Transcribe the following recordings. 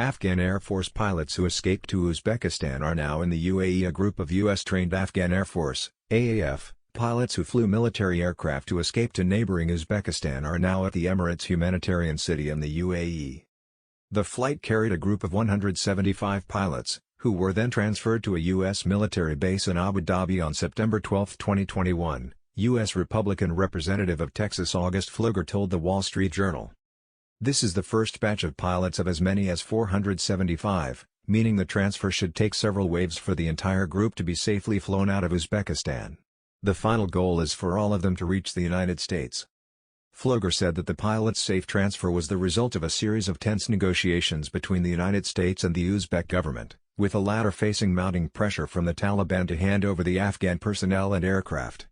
Afghan Air Force pilots who escaped to Uzbekistan are now in the UAE. A group of U.S.-trained Afghan Air Force (AAF) pilots who flew military aircraft to escape to neighboring Uzbekistan are now at the Emirates' humanitarian city in the UAE. The flight carried a group of 175 pilots, who were then transferred to a U.S. military base in Abu Dhabi on September 12, 2021, U.S. Republican Representative of Texas August Pfluger told The Wall Street Journal. This is the first batch of pilots of as many as 475, meaning the transfer should take several waves for the entire group to be safely flown out of Uzbekistan. The final goal is for all of them to reach the United States. Pfluger said that the pilots' safe transfer was the result of a series of tense negotiations between the United States and the Uzbek government, with the latter facing mounting pressure from the Taliban to hand over the Afghan personnel and aircraft.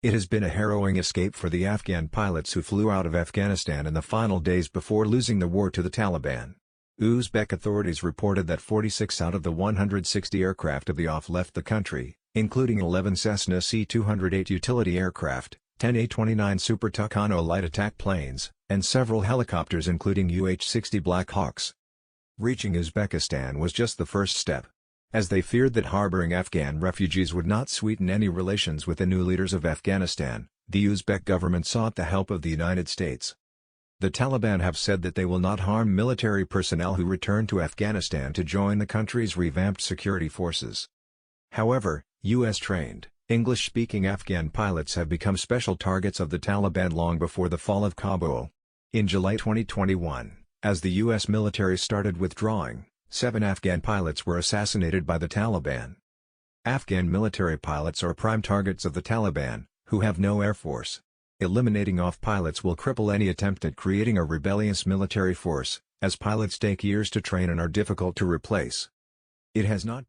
It has been a harrowing escape for the Afghan pilots who flew out of Afghanistan in the final days before losing the war to the Taliban. Uzbek authorities reported that 46 out of the 160 aircraft of the AAF left the country, including 11 Cessna C-208 utility aircraft, 10 A-29 Super Tucano light attack planes, and several helicopters including UH-60 Black Hawks. Reaching Uzbekistan was just the first step. As they feared that harboring Afghan refugees would not sweeten any relations with the new leaders of Afghanistan, the Uzbek government sought the help of the United States. The Taliban have said that they will not harm military personnel who return to Afghanistan to join the country's revamped security forces. However, U.S.-trained, English-speaking Afghan pilots have become special targets of the Taliban long before the fall of Kabul. In July 2021, as the U.S. military started withdrawing, 7 Afghan pilots were assassinated by the Taliban. Afghan military pilots are prime targets of the Taliban, who have no air force. Eliminating AAF pilots will cripple any attempt at creating a rebellious military force, as pilots take years to train and are difficult to replace. It has not